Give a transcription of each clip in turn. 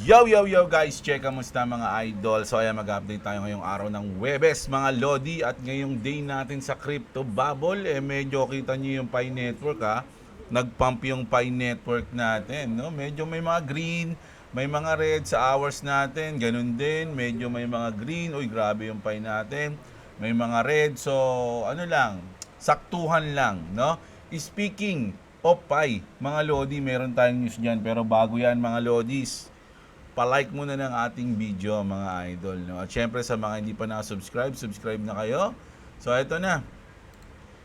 Yo guys, check kamusta mga idol. So ayan, mag-update tayo ngayong araw ng Huwebes mga Lodi. At ngayong day natin sa Crypto Bubble, medyo kita nyo yung Pi Network ha. Nag-pump yung Pi Network natin, no? Medyo may mga green, may mga red sa hours natin. Ganun din, medyo may mga green. Uy, grabe yung Pi natin. May mga red, so ano lang, saktuhan lang, no? Speaking of Pi, mga Lodi, meron tayong news dyan. Pero bago yan mga Lodis, palike muna ng ating video mga idol, no? At syempre sa mga hindi pa na-subscribe, subscribe na kayo. So ito na.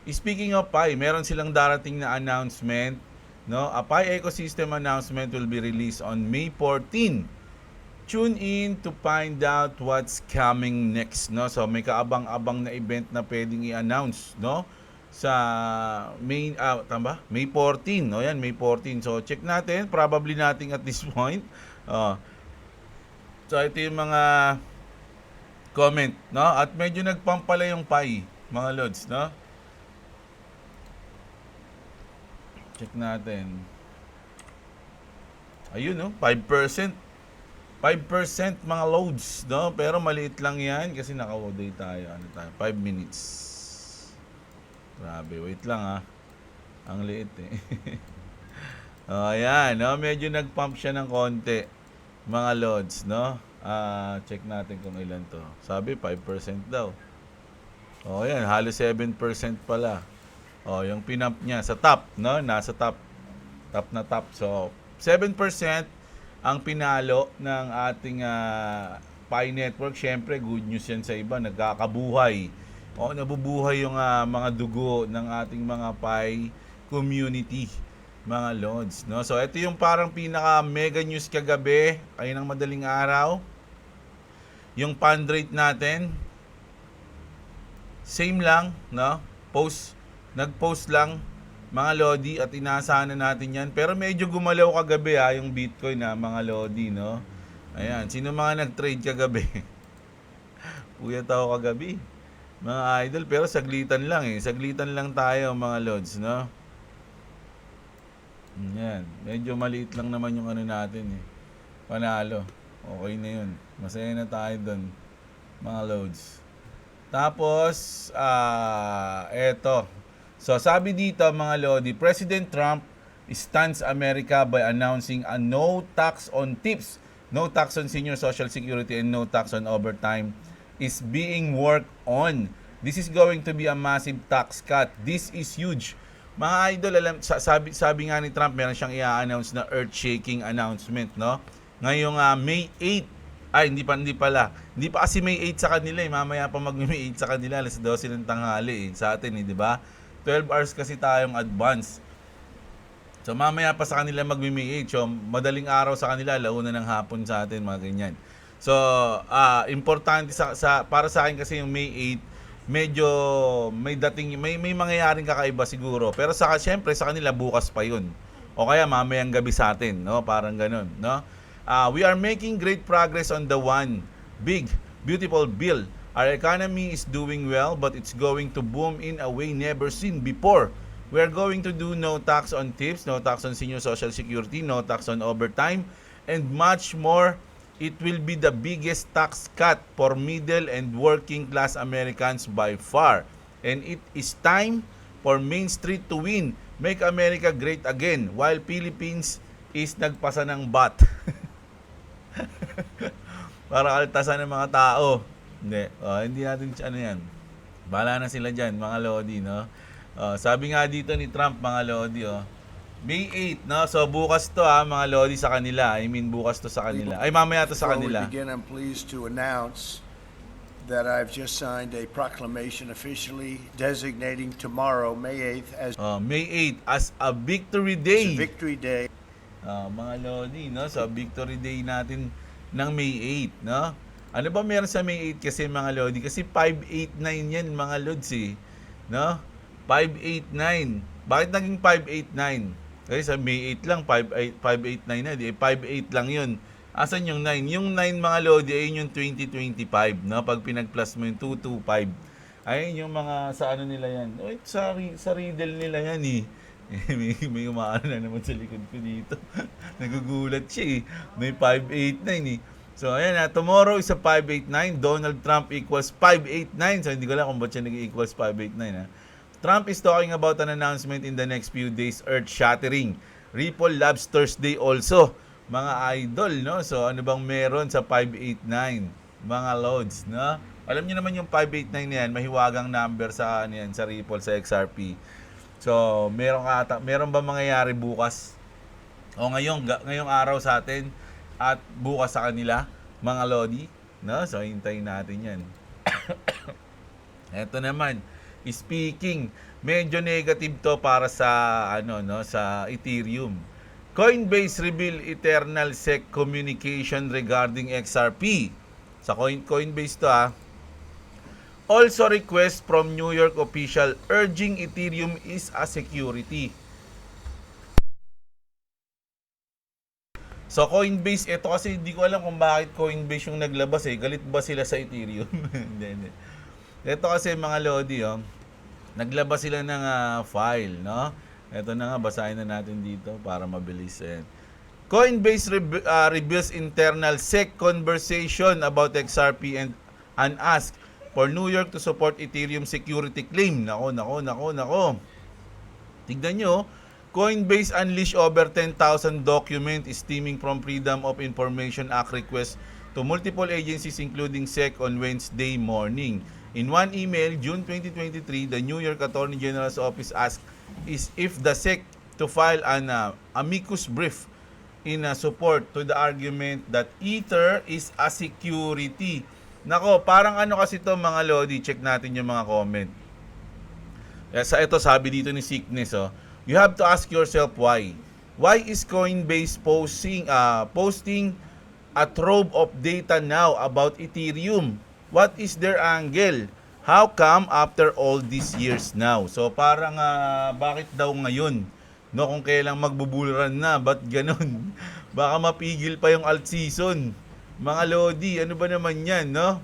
Speaking of Pi, meron silang darating na announcement, no? A Pi ecosystem announcement will be released on May 14. Tune in to find out what's coming next, no? So may kaabang-abang na event na pwedeng i-announce, no? Sa May 14, no? Yan, May 14. So check natin, probably natin at this point. So ito yung mga comment, no? At medyo nagpump pala yung Pi, mga lods, no? Check natin. Ayun, no? 5%. 5% mga loads, no? Pero maliit lang yan kasi naka-day tayo. Ano tayo? 5 minutes. Grabe, wait lang ha. Ang liit eh. Ayan, no? Medyo nagpump siya ng konti. Mga loads, no? Check natin kung ilan to. Sabi 5% daw. Yan, halos 7% pala. Yung pinump niya sa top, no? Nasa top. Top na top. So, 7% ang pinalo ng ating Pi Network. Syempre, good news yan sa iba. Nagkakabuhay. Nabubuhay yung mga dugo ng ating mga Pi community, mga lods, no? So ito yung parang pinaka mega news kagabi, ay ng madaling araw. Yung fund rate natin same lang, no? Nag-post lang mga lodi at inaasahan na natin yan. Pero medyo gumalaw kagabi yung Bitcoin mga lodi, no? Ayan, sino mga nag-trade kagabi? Puyat ako kagabi, mga idol, pero saglitan lang saglitan lang tayo mga lods, no? Yan, medyo maliit lang naman yung ano natin panalo. Okay na yun, masaya na tayo dun mga loads. Tapos eto, so sabi dito mga lodi, President Trump stunts America by announcing a no tax on tips, no tax on senior social security, and no tax on overtime is being worked on. This is going to be a massive tax cut. This is huge. Mga idol, sabi nga ni Trump, meron siyang i-announce na earth-shaking announcement, no? Ngayong May 8. Hindi pa kasi May 8 sa kanila Mamaya pa mag-May 8 sa kanila, alas 12 ng tanghali sa atin di ba? 12 hours kasi tayong advance. So mamaya pa sa kanila mag-May 8. So madaling araw sa kanila, launa ng hapon sa atin, mga ganyan. So importante para sa akin kasi yung May 8, medyo may mangyayaring kakaiba siguro. Pero syempre sa kanila bukas pa 'yun. O kaya mamayang gabi sa atin, no? Parang ganoon, no? We are making great progress on the one big beautiful bill. Our economy is doing well, but it's going to boom in a way never seen before. We are going to do no tax on tips, no tax on senior social security, no tax on overtime, and much more. It will be the biggest tax cut for middle and working class Americans by far. And it is time for Main Street to win. Make America great again while Philippines is nagpasa ng bat. Para kaltasan ng mga tao. Hindi natin yan. Bahala na sila dyan, mga lodi, no? Sabi nga dito ni Trump, mga lodi, May 8, no? So bukas to mga lodi sa kanila. I mean bukas to sa kanila. Ay mamaya to sa kanila. Before we begin, I'm pleased to announce that I've just signed a proclamation officially designating tomorrow, May 8th, as May 8 as a victory day. a victory day. Mga lodi, no? So victory day natin ng May 8, no? Ano ba meron sa May 8 kasi mga lodi? Kasi 589 yan mga lods no? 589. Bakit naging 589? Kasi sa May 8 lang, 589 na. 5.8 lang yun. Asan yung 9? Yung 9 mga lodi, ayun yung 2025. No? Pag pinag-plus mo yung 225. Ayun yung mga sa ano nila yan. Sa riddle nila yan May umaano na naman sa likod ko dito. Nagugulat siya eh. May 589 eh. So ayan na, tomorrow is a 589. Donald Trump equals 589. So hindi ko alam kung ba't siya nag-equals 589 ha. Trump is talking about an announcement in the next few days, earth-shattering. Ripple Labs Thursday also. Mga idol, no? So ano bang meron sa 589? Mga loads, no? Alam niyo naman yung 589 yan, mahiwagang number sa ano yan, sa Ripple, sa XRP. So, meron ba mangyayari bukas? O ngayong araw sa atin at bukas sa kanila, mga lodi, no? So, hintayin natin 'yan. Ito naman, speaking, medyo negative to para sa sa Ethereum. Coinbase reveal eternal SEC communication regarding XRP. Sa Coinbase to Also request from New York official urging Ethereum is a security. So Coinbase, ito kasi hindi ko alam kung bakit Coinbase yung naglabas eh. Galit ba sila sa Ethereum? Hindi. Ito kasi mga lodi, naglabas sila ng file, no? Ito na nga, basahin na natin dito para mabilis. Coinbase reveals internal SEC conversation about XRP and ask for New York to support Ethereum security claim. Nako. Tignan nyo, Coinbase unleash over 10,000 document stemming from Freedom of Information Act request to multiple agencies including SEC on Wednesday morning. In one email, June 2023, the New York Attorney General's office asked if the SEC to file an amicus brief in support to the argument that Ether is a security. Nako, parang ano kasi to mga lodi, check natin yung mga comment. Ito sabi dito ni Sickness, you have to ask yourself why. Why is Coinbase posting a trove of data now about Ethereum? What is their angle? How come after all these years now? So parang bakit daw ngayon? No, kung kailang magbubulan na, ba't ganun? Baka mapigil pa yung alt season. Mga lodi, ano ba naman yan, no?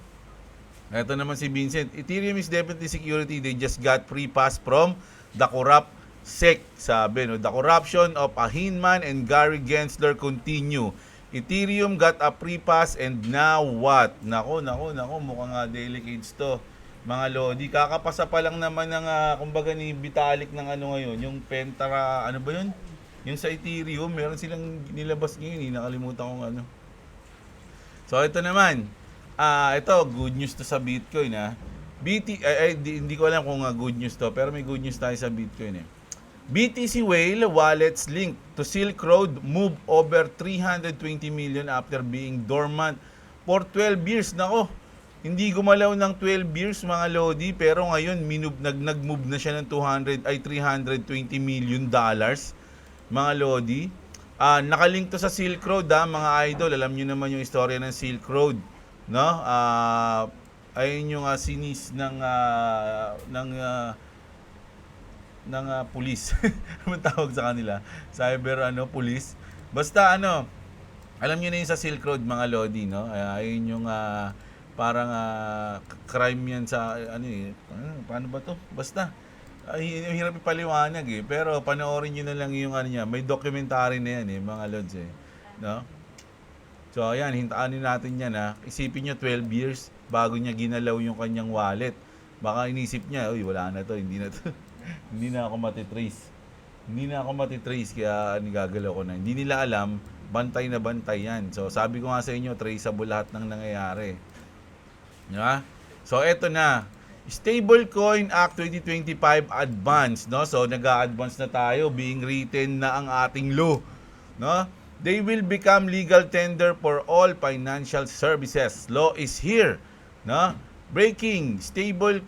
Ito naman si Vincent. Ethereum is definitely security. They just got free pass from the corrupt SEC. Sabi, no? The corruption of Hinman and Gary Gensler continue. Ethereum got a free pass and now what? Nako. Mukhang delicates to. Mga lodi, kakapasa pa lang naman ng, kumbaga ni Vitalik ng ngayon. Yung Pentara, ano ba yun? Yung sa Ethereum, meron silang nilabas ngayon. Nakalimutan kong ano. So ito naman, ito good news to sa Bitcoin hindi ko alam kung good news to, pero may good news tayo sa Bitcoin BTC Whale wallets linked to Silk Road move over 320 million after being dormant for 12 years. Nako, hindi gumalaw ng 12 years mga lodi, pero ngayon nag-move na siya ng 320 million dollars mga lodi. Nakalink to sa Silk Road mga idol. Alam niyo naman yung istorya ng Silk Road, no? Ayun yung sinis ng police. Ano tawag sa kanila? Cyber police. Basta alam niyo na yung sa Silk Road mga lodi, no? Ayun yung parang crime yan sa paano ba to? Basta hirap ipaliwanag pero panoorin niyo na lang yung niya. May documentary na yan mga lods no? So ayan, hintaan natin yan Isipin niyo 12 years bago niya ginalaw yung kanyang wallet. Baka inisip niya, wala na to, hindi na to. Hindi na ako matitrace kaya gagalaw ko na. Hindi nila alam, bantay na bantay yan. So sabi ko nga sa inyo, traceable lahat ng nangyayari. Diba? So eto na, Stablecoin Act 2025 advance, no? So nag-a-advance na tayo, being written na ang ating law, no? They will become legal tender for all financial services. Law is here, no? Breaking Stable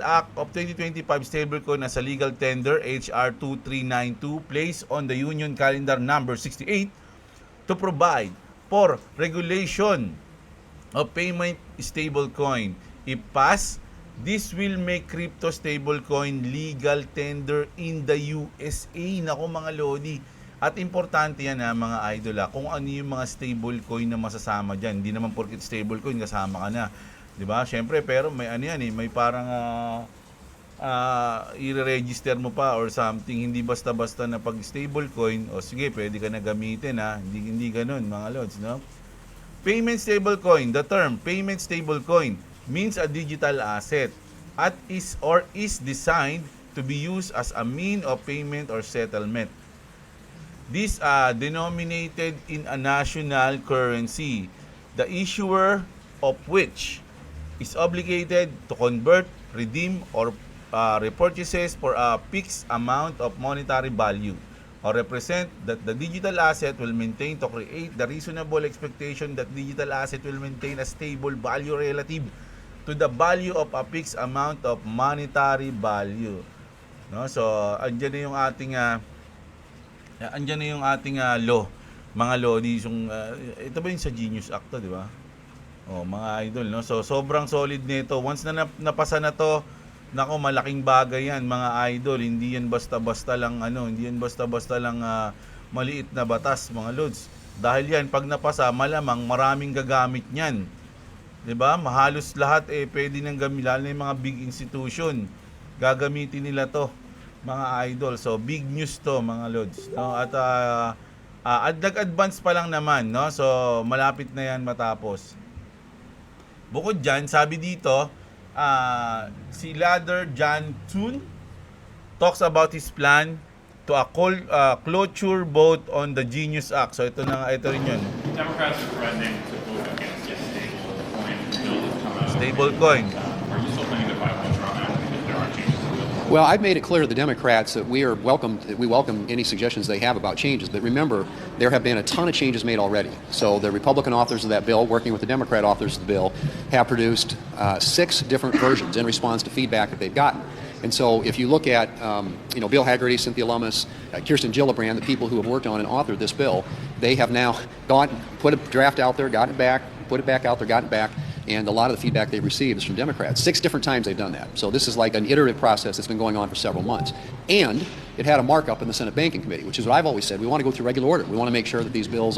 Act of 2025 Stablecoin as a legal tender HR 2392 placed on the Union Calendar number 68 to provide for regulation of payment stablecoin. If passed, this will make crypto stablecoin legal tender in the USA. Nako mga lodi. At importante yan mga idol kung ano yung mga stablecoin na masasama dyan. Hindi naman porket stablecoin kasama ka na. 'Di ba? Syempre, pero may yan may parang i-register mo pa or something, hindi basta-basta na pag stablecoin, o sige, pwede ka na gamitin ha. Hindi ganoon mga lods, no? Payment stablecoin, the term payment stablecoin means a digital asset at is designed to be used as a mean of payment or settlement. These are denominated in a national currency, the issuer of which is obligated to convert, redeem, or repurchases for a fixed amount of monetary value, or represent that the digital asset will maintain to create the reasonable expectation that digital asset will maintain a stable value relative to the value of a fixed amount of monetary value. No? So, andyan na yung ating law. Mga law, ito ba yung sa Genius Act to, di ba? Oh, mga idol, no? So, sobrang solid nito. Once na napasa na to, nako, malaking bagay yan, mga idol. Hindi yan basta-basta lang, maliit na batas, mga lods. Dahil yan, pag napasa, malamang maraming gagamit niyan. 'Di ba? Mahalos lahat pwede nang gamitin, lalo na yung mga big institution. Gagamitin nila to, mga idol. So, big news to, mga lods. No? At nag-advance pa lang naman, no? So, malapit na yan matapos. Bukod dyan, sabi dito, si Ladder Jan Tun talks about his plan to a cloture vote on the Genius Act. So ito rin yun. Democrats are threatening to vote against yesterday's stablecoin bill that's come out. Stablecoin. Are you still planning to file a on that because there are changes to the bill? Well, I've made it clear to the Democrats that we welcome any suggestions they have about changes. But remember, there have been a ton of changes made already. So the Republican authors of that bill, working with the Democrat authors of the bill, have produced 6 different versions in response to feedback that they've gotten. And so if you look at, Bill Hagerty, Cynthia Lummis, Kirsten Gillibrand, the people who have worked on and authored this bill, they have now put a draft out there, gotten it back, put it back out there, gotten it back. And a lot of the feedback they've received is from Democrats. 6 different times they've done that. So this is like an iterative process that's been going on for several months. And it had a markup in the Senate Banking Committee, which is what I've always said. We want to go through regular order. We want to make sure that these bills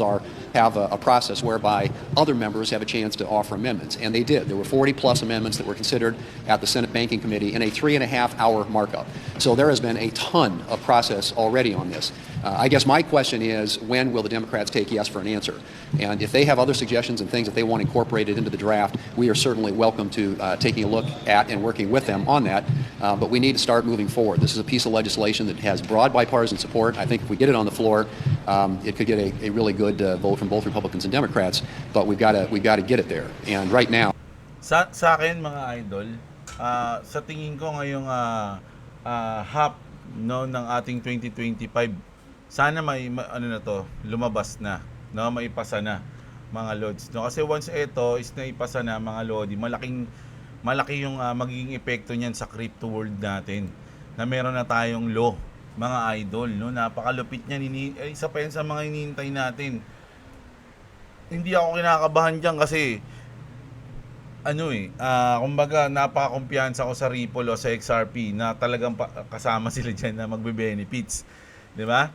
have a process whereby other members have a chance to offer amendments. And they did. There were 40-plus amendments that were considered at the Senate Banking Committee in a 3.5-hour markup. So there has been a ton of process already on this. I guess my question is, when will the Democrats take yes for an answer? And if they have other suggestions and things that they want incorporated into the draft, we are certainly welcome to taking a look at and working with them on that. But we need to start moving forward. This is a piece of legislation that has broad bipartisan support. I think if we get it on the floor, it could get a really good vote from both Republicans and Democrats. But we've got to get it there. And right now, Sa akin, mga idol, sa tingin ko ngayong half ng ating 2025, sana lumabas na, no, maipasa na, mga lods. No, kasi once ito is naipasa na, mga lodi, malaki yung magiging epekto niyan sa crypto world natin. Na meron na tayong law, mga idol, no? Napakalupit niyan, isa pa yan sa mga hinihintay natin. Hindi ako kinakabahan diyan kasi kumbaga napaka-kumpiyansa ko sa Ripple o sa XRP na talagang kasama sila diyan na magbe-benefits, 'di ba?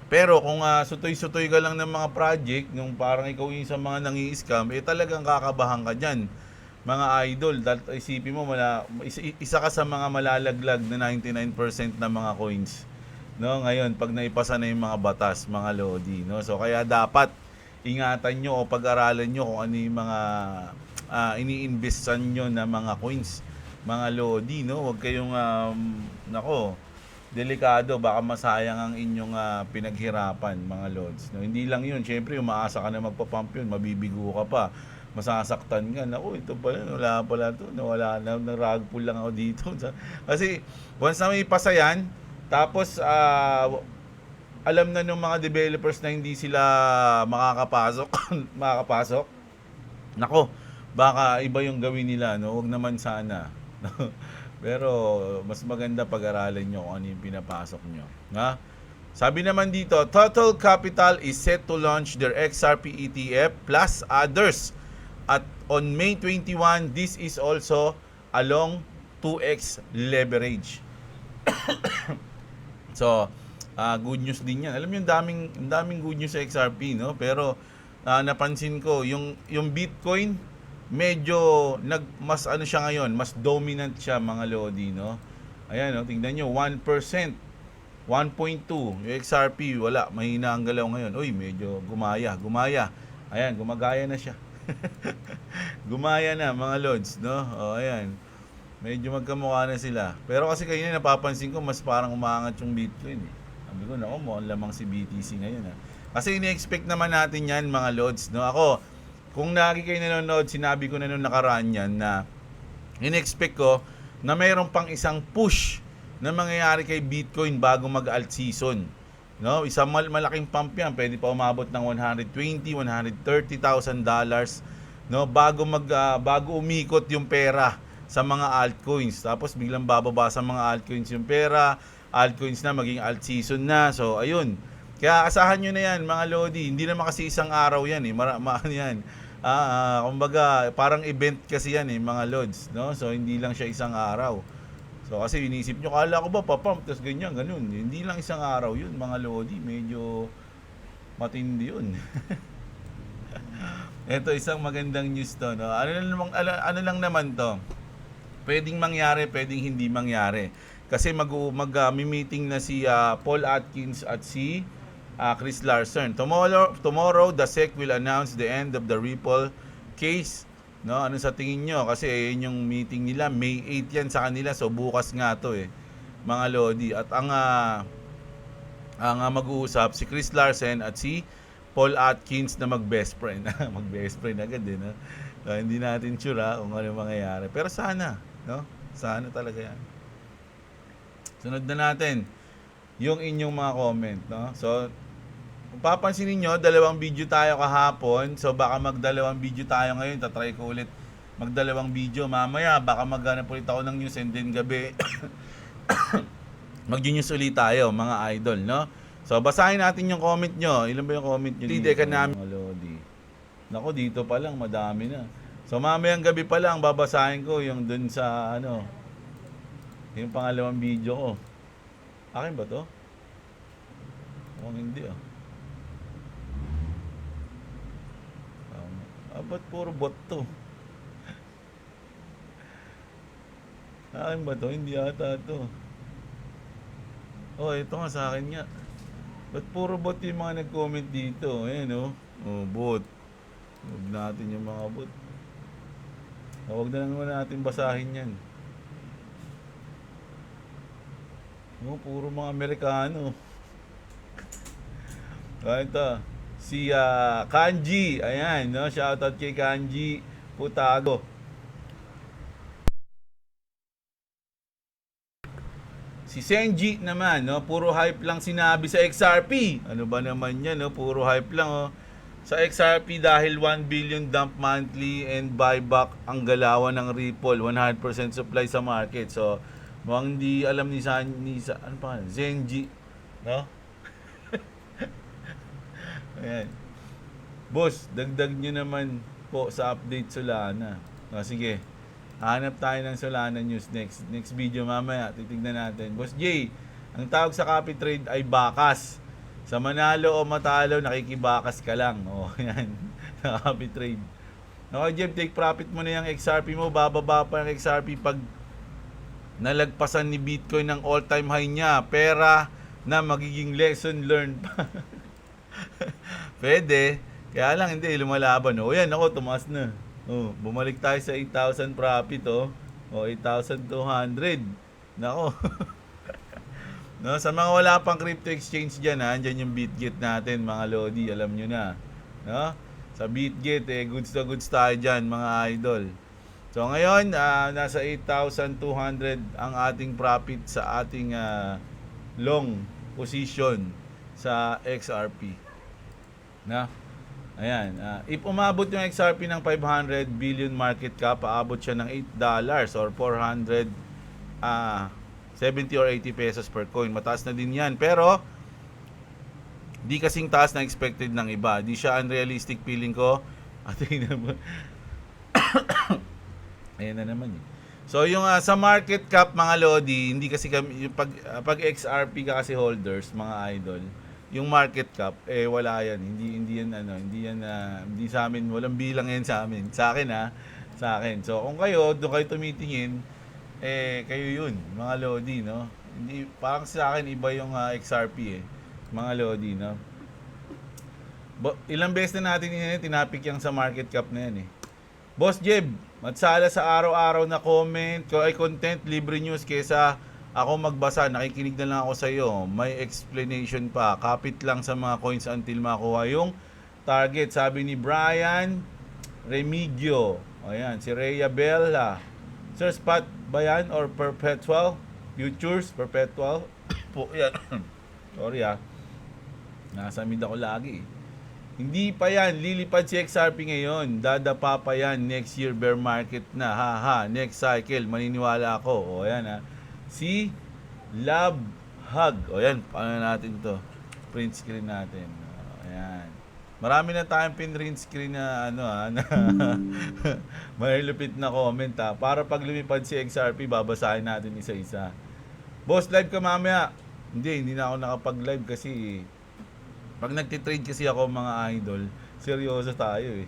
Pero kung sutoy-sutoy ka lang ng mga project, nung parang ikaw yung sa mga nangi-scam, talagang kakabahan ka dyan, mga idol. Isipin mo, isa ka sa mga malalaglag na 99% ng mga coins. No? Ngayon, pag naipasa na yung mga batas, mga lodi. No? So, kaya dapat ingatan nyo o pag-aralan nyo kung ano yung mga ini-investan nyo na mga coins, mga lodi. No? Huwag kayong, delikado, baka masayang ang inyong pinaghirapan, mga lods. No, hindi lang 'yun. Syempre, umaasa ka na magpa-pump 'yun, mabibigo ka pa, masasaktan ka. Naku, ito pala, wala pala 'to. Nawala na, nag-rug pull lang ako dito. Kasi once na may pasa yan, tapos alam na ng mga developers na hindi sila makakapasok. Nako, baka iba yung gawin nila, no? Huwag naman sana. Pero mas maganda pag-aralan nyo kung ano yung pinapasok nyo. Ha? Sabi naman dito, Total Capital is set to launch their XRP ETF plus others. At on May 21, this is also along 2x leverage. So, good news din yan. Alam mo yung daming good news sa XRP, no? Pero napansin ko, yung Bitcoin, medyo mas siya ngayon, mas dominant siya, mga lodi, no? Ayan, no? Tingnan nyo, 1%. 1.2. Yung XRP, wala. Mahina ang galaw ngayon. Uy, medyo gumaya. Ayan, gumagaya na siya. Gumaya na, mga lods, no? O, ayan. Medyo magkamukha na sila. Pero kasi kanina napapansin ko, mas parang umaangat yung Bitcoin. Eh. Sabi ko, naku, mukhang lamang si BTC ngayon. Ha? Kasi ini-expect naman natin yan, mga lods, no? Ako, kung lagi kayo nanonood, sinabi ko na nung nakaraan yan na in-expect ko na mayroon pang isang push na mangyayari kay Bitcoin bago mag-alt season. No? Isang malaking pump yan. Pwede pa umabot ng $130,000, no? Bago umikot yung pera sa mga altcoins. Tapos biglang bababa sa mga altcoins yung pera. Altcoins na, maging alt season na. So, ayun. Kaya asahan nyo na yan, mga Lodi. Hindi naman kasi isang araw yan eh. Ano yan. Kumbaga, parang event kasi yan eh, mga Lods. No? So, hindi lang siya isang araw. So, kasi inisip nyo, kala ko ba papump, tapos ganyan, ganun. Hindi lang isang araw yun, mga Lodi. Medyo matindi yun. Ito, isang magandang news to. No? Ano lang naman to? Pwedeng mangyari, pwedeng hindi mangyari. Kasi mag-meeting na si Paul Atkins at si Chris Larsen. Tomorrow, the SEC will announce the end of the Ripple case. No, ano sa tingin nyo? Kasi yun yung meeting nila, May 8 yan sa kanila. So bukas nga to eh, mga Lodi. At ang mag-uusap si Chris Larsen at si Paul Atkins na mag-best friend. Mag-best friend agad din, no? So, hindi natin sure kung ano mangyayari. Pero sana, no? Sana talaga yan. Sunod na natin yung inyong mga comment, no? So, kung papansinin nyo, 2 video tayo kahapon. So, baka mag-2 video tayo ngayon. Tatry ko ulit mag-2 video. Mamaya, baka maghanap ulit ako ng news and then gabi. Mag-news ulit tayo, mga idol, no? So, basahin natin yung comment nyo. Ilan ba yung comment nyo? Hindi ka namin. Nako, dito pa lang, madami na. So, mamayang gabi pa lang, babasahin ko yung dun sa, yung pangalawang video ko. Akin ba to? Mukhang hindi, ba't puro bot to? Akin ba to? Hindi ata to. Oh, ito nga sa akin nga. Ba't puro bot yung mga nag-comment dito? Ayan, oh. Oh, bot. Huwag natin yung mga bot. Huwag na naman natin basahin yan. Oh, puro mga Amerikano. Ito. Si Kanji, ayan, no? Shoutout kay Kanji Putago. Si Senji naman, no? Puro hype lang sinabi sa XRP. Ano ba naman yan, no? Puro hype lang, oh. Sa XRP dahil 1 billion dump monthly and buyback ang galawan ng Ripple, 100% supply sa market. So, mukhang hindi alam ni ano pa, Zenji, no? Ayan. Boss, dagdag nyo naman po sa update Solana. Sige, hanap tayo ng Solana news next video mamaya. Titignan natin. Boss J, ang tawag sa copy trade ay bakas. Sa manalo o matalo, nakikibakas ka lang. O, yan. Copy trade. Okay, Jeff, take profit mo na yung XRP mo. Bababa pa yung XRP pag nalagpasan ni Bitcoin ng all-time high niya. Pera na magiging lesson learned pa. Pwede. Kaya lang hindi lumalaban. O yan ako, tumaas na. O, bumalik tayo sa 8,000 profit o. O 8,200. Nako. No, sa mga wala pang crypto exchange diyan, andyan yung Bitget natin, mga Lodi, alam nyo na. No? Sa Bitget goods to goods tayo diyan, mga idol. So ngayon, nasa 8,200 ang ating profit sa ating long position sa XRP. Na? Ayan. If umabot yung XRP ng 500 billion market cap, paabot siya ng $8 or 470 or 80 pesos per coin. Mataas na din yan. Pero, di kasing taas na expected ng iba. Di siya unrealistic feeling ko. Ayan na naman eh. So, yung sa market cap, mga Lodi, hindi kasi kami, pag XRP ka kasi holders, mga idol, yung market cap wala yan, hindi sa amin, walang bilang yan sa amin, sa akin. So kung kayo doon kayo tumitingin, kayo yun, mga Lodi, no? Hindi, parang sa akin, iba yung XRP, mga Lodi, no? Ilang beses na natin yun, tinapik yung sa market cap na yan, Boss Jeb, matsala sa araw-araw na comment, content, libre news, kesa ako magbasa, nakikinig na lang ako sa iyo. May explanation pa. Kapit lang sa mga coins until makuha yung target. Sabi ni Brian Remigio. Ayan, si Rhea Bella. Sir, spot ba yan or perpetual? Futures, perpetual? Po, yan. Sorry nasa mid ako lagi. Hindi pa yan, lilipad si XRP ngayon. Dadapa pa yan, next year bear market na. Next cycle, maniniwala ako. O yan Si Love Hug. O yan, paano natin to? Print screen natin. O, ayan. Marami na tayong print screen na na may lupit na comment Para pag lumipad si XRP, babasahin natin isa-isa. Boss, live ka mamaya. Hindi na ako nakapag-live kasi pag nagtitrade kasi ako mga idol, seryoso tayo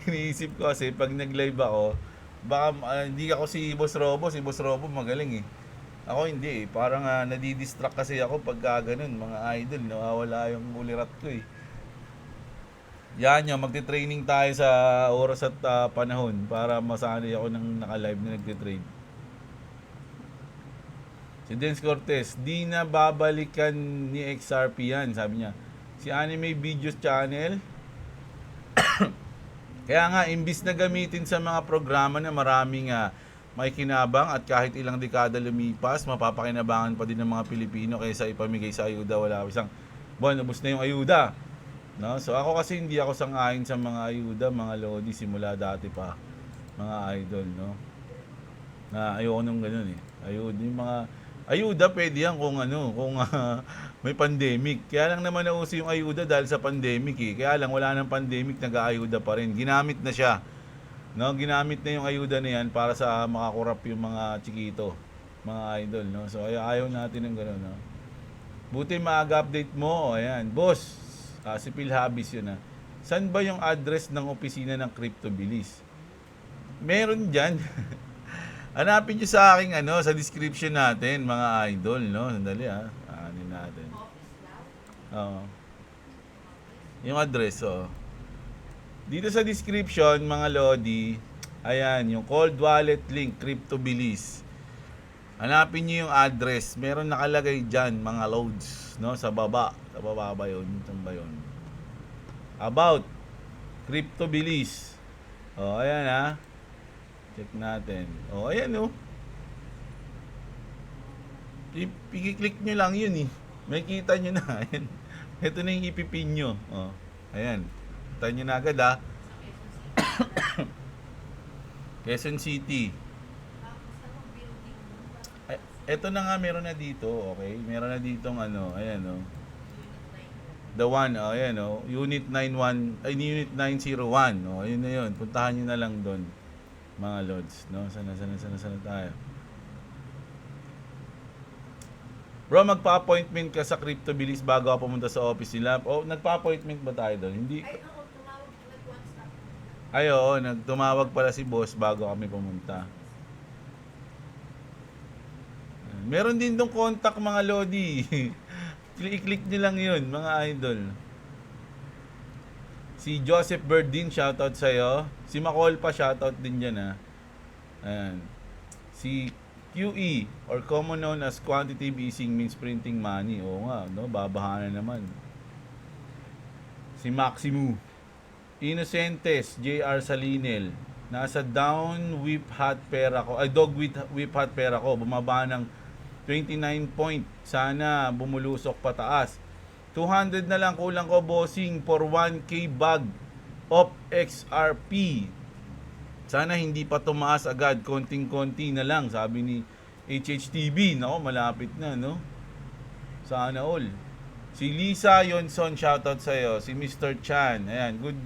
Iniisip ko kasi pag nag-live ako, baka hindi ako si Boss Robo. Si Boss Robo magaling Ako hindi Parang nadidistract kasi ako pag ganun, mga idol. Nawawala yung ulirat ko Yan yung magti-training tayo sa oras at panahon para masanay ako ng naka-live na nagtitrade. Si Dance Cortez, di na babalikan ni XRP yan, sabi niya. Si Anime Videos Channel, kaya nga, imbis na gamitin sa mga programa na maraming may kinabang at kahit ilang dekada lumipas, mapapakinabangan pa din ng mga Pilipino kaysa ipamigay sa ayuda. Wala isang buwan, ubos na yung ayuda. No? So ako kasi hindi ako sang-ayon sa mga ayuda, mga Lodi, simula dati pa, mga idol, no? Na ayoko nung ganun Ayuda, yung mga ayuda pwede yan kung kung may pandemic. Kaya lang naman nauso yung ayuda dahil sa pandemic Kaya lang wala nang pandemic, nag-aayuda pa rin. Ginamit na siya. No, ginamit na yung ayuda na yan para sa makakurap yung mga chikito, mga idol, no. So ayaw natin ng gano'n, no. Buti maaga update mo, ayan. Boss, si Phil Habis yun Saan ba yung address ng opisina ng CryptoBilis? Meron diyan. Hanapin niyo sa aking sa description natin, mga idol, no? Sandali Anin natin. Oo. Yung address, Dito sa description, mga Lodi, ayan, yung cold wallet link, CryptoBilis. Hanapin niyo yung address. Meron nakalagay diyan, mga loads, no? Sa baba. Sa baba ba yun? Saan ba yun? About CryptoBilis. Ayan Check natin. Ayan I-click nyo lang yun May kita nyo na. Ayan. Ito na yung ipipin nyo. Ayan. Kita nyo na agad Quezon City. Ito na nga, meron na dito. Okay. Meron na ditong ayan The one, ayan Unit 91, Unit 901. Ayun na yun. Puntahan nyo na lang doon, mga Lods, no? Sana tayo. Bro, magpa-appointment ka sa CryptoBilis bago ka pumunta sa office nila. Nagpa-appointment ba tayo doon? Hindi. Oo, nagtumawag pala si boss bago kami pumunta. Meron din dong contact, mga Lodi. I-click nyo lang yun, mga idol. Si Joseph Berdin, shoutout sa'yo. Si Macol pa, shoutout din dyan Ayan. Si QE, or common known as quantitative easing, means printing money. Oo nga, no? Babahanan naman. Si Maximu. Innocentes, JR Salinel. Nasa down whip hot pair ako. Dog whip hot pair ako. Bumaba ng 29 point. Sana bumulusok pataas. 200 na lang kulang ko, bossing, for 1K bag of XRP. Sana hindi pa tumaas agad, konting-konti na lang, sabi ni HHTV. Nako, malapit na, no? Sana all. Si Lisa Yonson, shoutout sa'yo. Si Mr. Chan, ayan, good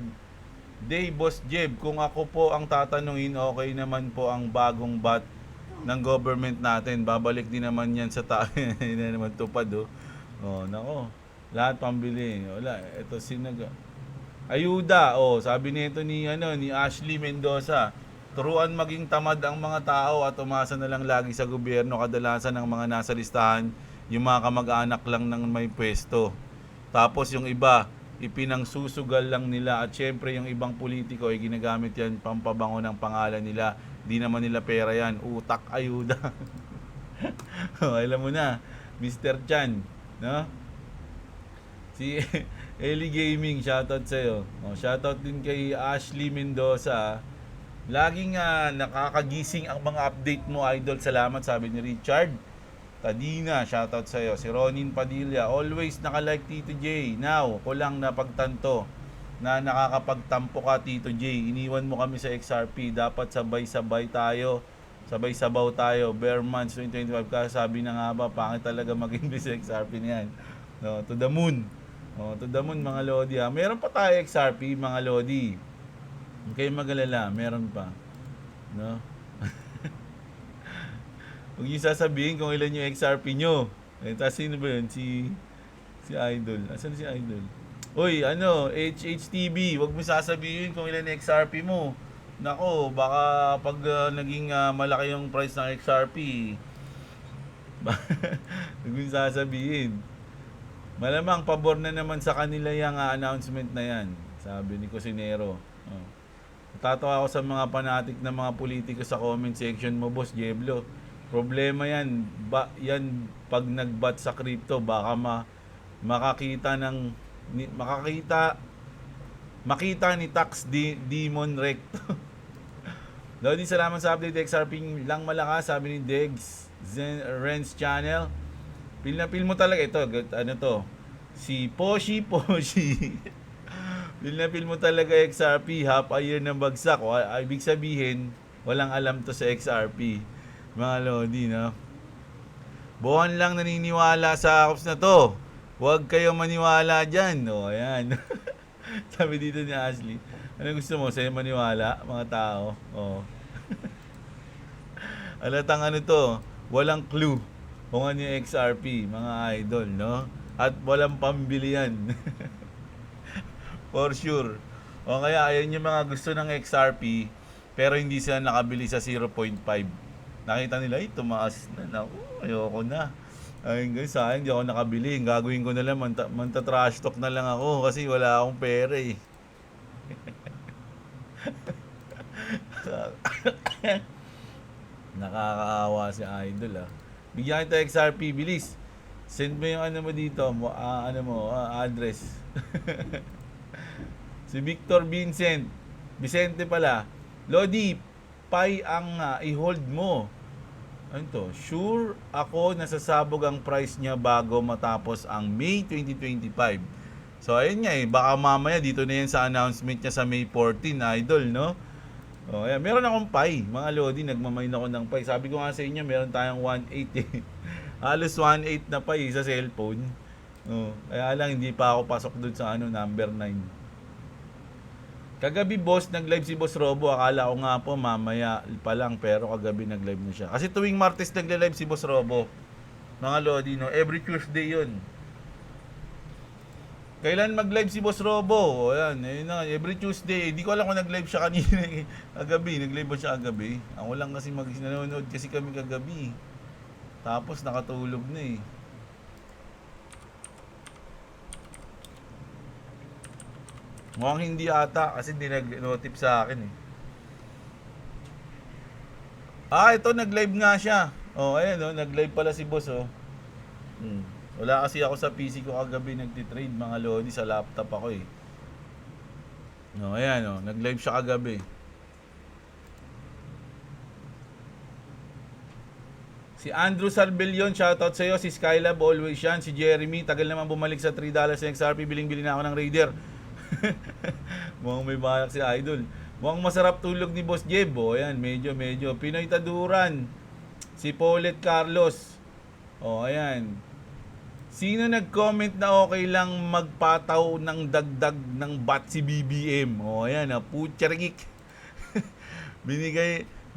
day, Boss Jeb. Kung ako po ang tatanungin, okay naman po ang bagong bat ng government natin. Babalik din naman yan sa tayo. Hindi na naman tupad, nako. Lahat pambili. Wala. Ito ayuda. Sabi nito ni Ashley Mendoza. Turuan maging tamad ang mga tao at umasa na lang lagi sa gobyerno. Kadalasan ng mga nasa listahan, yung mga kamag-anak lang ng may pwesto. Tapos yung iba, ipinangsusugal lang nila. At syempre yung ibang politiko ay ginagamit yan pampabango ng pangalan nila. Di naman nila pera yan. Utak, ayuda. Alam mo na, Mr. Chan, no? Si Ellie Gaming, shoutout sa'yo. Shoutout din kay Ashley Mendoza. Laging nakakagising ang mga update mo, idol. Salamat, sabi ni Richard Tadina, shoutout sa'yo. Si Ronin Padilla, always nakalike Tito J. Now, ko lang napagtanto na nakakapagtampo ka, Tito J. Iniwan mo kami sa XRP. Dapat sabay-sabay tayo. Sabay-sabaw tayo. Bear months 2025 ka. Sabi na nga ba, pangit talaga mag-invest sa XRP niyan. No, to the moon. To the moon, mga Lodi. Meron pa tayo XRP, mga Lodi. Huwag kayong mag-alala, meron pa. No? Huwag niyo sasabihin kung ilan yung XRP nyo. Tapos sino ba yun? Si Idol. Asan si Idol? Uy, HHTV, huwag mo sasabihin kung ilan yung XRP mo. Nako, baka pag naging malaki yung price ng XRP, huwag mo sasabihin. Malamang pabor na naman sa kanila yung announcement na yan, sabi ni Cosinero. Tatawa ako sa mga fanatic na mga politiko sa comment section mo, Boss Jeblo. Problema yan. Yan pag nagbat sa crypto, baka makita ni Tax Demon Recto. Lodi, salamat sa update. XRP lang malakas, sabi ni Degs Renz Channel. Pil na pil mo talaga ito. Ano to? Si Poshi. Pil na pil mo talaga XRP, half a year ng bagsak. O, ibig sabihin, walang alam to sa XRP. Mga Lodi, no? Buwan lang naniniwala sa ARPS na to. Huwag kayo maniwala dyan. O, ayan. Sabi dito ni Ashley. Ano gusto mo? Sa'yo maniwala, mga tao? O. Alatang ano to? Walang clue kung ano yung XRP, mga idol, no? At walang pambili yan. For sure. O kaya, ayan yung mga gusto ng XRP, pero hindi sila nakabili sa 0.5. Nakita nila, tumaas na. Ayoko na. Ayun guys, sa akin, hindi ako nakabili. Gagawin ko na lang, trash talk na lang ako kasi wala akong pera eh. Nakakaawa si Idol Bigyan kita XRP, bilis. Send mo yung ano mo dito, address. Si Victor Vicente pala. Lodi, pay ang i-hold mo. Ano to? Sure ako nasasabog ang price niya bago matapos ang May 2025. So ayun nga baka mamaya dito na yan sa announcement niya sa May 14, idol, no? O ayan, meron akong pay, mga Lodi, nagmamain ako ng pay. Sabi ko nga sa inyo, meron tayong 1.8 Halos 1.8 na pay sa cellphone. Kaya lang hindi pa ako pasok doon sa number 9. Kagabi, boss, nag-live si Boss Robo. Akala ko nga po mamaya pa lang, pero kagabi nag-live na siya. Kasi tuwing Martes nag-live si Boss Robo. Mga Lodi, no? Every Tuesday yun. Kailan mag-live si Boss Robo? Ayan, every Tuesday. Hindi ko alam kung nag-live siya kanina. Kagabi, nag-live ba siya kagabi? Ako lang kasi nanonood kasi kami kagabi. Tapos nakatulog na Mukhang hindi ata kasi hindi nag-notif sa akin ito nag-live nga siya. Ayan nag-live pala si Boss Wala kasi ako sa PC ko kagabi nagtitrade, mga Lodi, sa laptop ako ayan nag-live siya kagabi. Si Andrew Sarbelion, shoutout sa'yo. Si Skylab, always yan. Si Jeremy, tagal naman bumalik sa $3 sa XRP. Biling-bili na ako ng Raider. Mukhang may balak si Idol. Mukhang masarap tulog ni Boss Jeb. Ayan, medyo. Pinoy Taduran. Si Paulette Carlos. Ayan. Sino nag-comment na okay lang magpataw ng dagdag ng bat si BBM? Ayan, putyarik.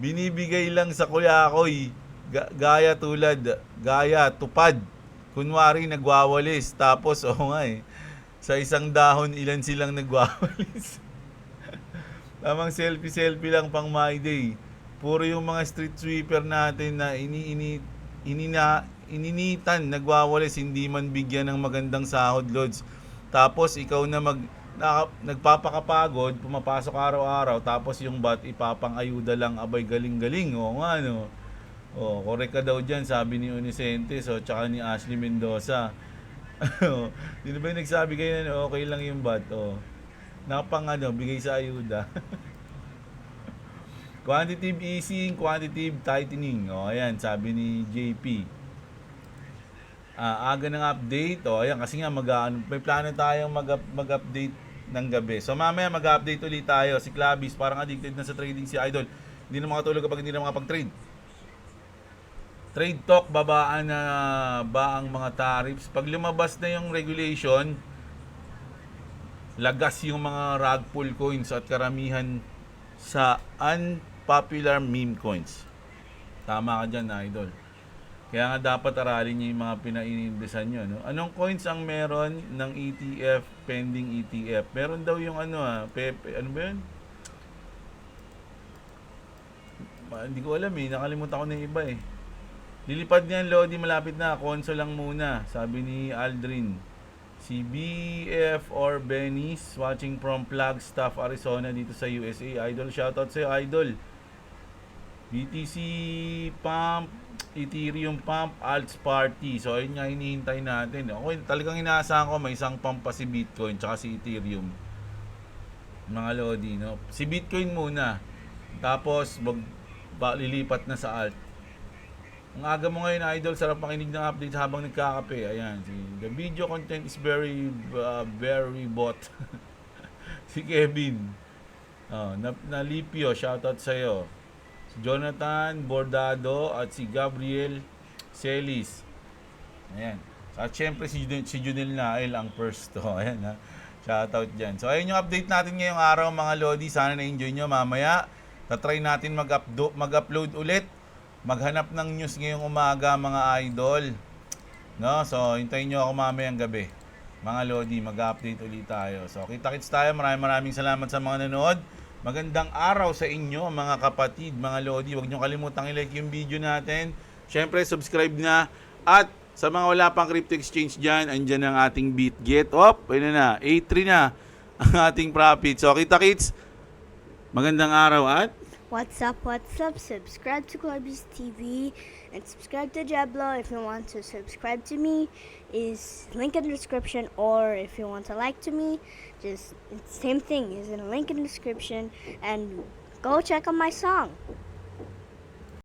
Binibigay lang sa kuyakoy. Gaya tupad. Kunwari nagwawalis. Tapos, sa isang dahon, ilan silang nagwawalis. Tamang selfie-selfie lang pang My Day. Puro yung mga street sweeper natin na ininitan, nagwawalis, hindi man bigyan ng magandang sahod, Lods. Tapos ikaw na nagpapakapagod, pumapasok araw-araw, tapos yung bat ipapang-ayuda lang, abay galing-galing. O nga, no? O, correct ka daw dyan, sabi ni Unicente, so, tsaka ni Ashley Mendoza. Di na ba yung nagsabi kayo na okay lang yung bat? O, bigay sa ayuda. Quantitative easing, quantitative tightening. O, ayan, sabi ni JP. Aga ng update. O, ayan, kasi nga may plano tayong mag-update ng gabi. So, mamaya mag-update ulit tayo. Si Clavis, parang addicted na sa trading si Idol. Hindi na makatulog kapag hindi na makapag-trade. Trade talk, babaan na ba ang mga tariffs? Pag lumabas na yung regulation, lagas yung mga rug pull coins at karamihan sa unpopular meme coins. Tama ka dyan, Idol. Kaya nga dapat aralin niyo yung mga pinainindesan nyo. No? Anong coins ang meron ng ETF, pending ETF? Meron daw yung Pepe, ano ba yun? Hindi ko alam eh, nakalimutan ko na yung iba eh. Lilipad niyan, Lodi, malapit na. Konso lang muna, sabi ni Aldrin. Si BF or Benis, watching from Flagstaff, Arizona, dito sa USA. Idol, shoutout sa'yo, Idol. BTC Pump, Ethereum Pump, Alts Party. So, ayun nga hinihintay natin. Okay, talagang inaasahan ko may isang pump pa si Bitcoin tsaka si Ethereum. Mga Lodi, no? Si Bitcoin muna. Tapos, lilipat na sa Alt. Ang aga mo ngayon, Idol, sarap makinig ng updates habang nagkakape. Ayan, the video content is very bot. Si Kevin. Nalipio, shoutout sa'yo. Si Jonathan Bordado at si Gabriel Celis. Ayan. At syempre si Junel Nael ang first to. Ayan ha. Shoutout dyan. So ayun yung update natin ngayong araw mga Lodi. Sana na-enjoy nyo. Mamaya, tatry natin mag-upload ulit. Maghanap ng news ngayong umaga mga idol. No? So, hintayin nyo ako mamayang gabi. Mga Lodi, mag-update ulit tayo. So, kita-kits tayo. Maraming salamat sa mga nanood. Magandang araw sa inyo mga kapatid, mga Lodi. Huwag nyo kalimutang i-like yung video natin. Siyempre, subscribe na. At sa mga wala pang crypto exchange dyan, andyan ang ating BitGet. Ayun na. 8-3 na ang ating profit. So, kita-kits. Magandang araw at What's up? Subscribe to Corbis TV and subscribe to Jablo. If you want to subscribe to me, is link in the description. Or if you want to like to me, just same thing is in a link in the description. And go check out my song.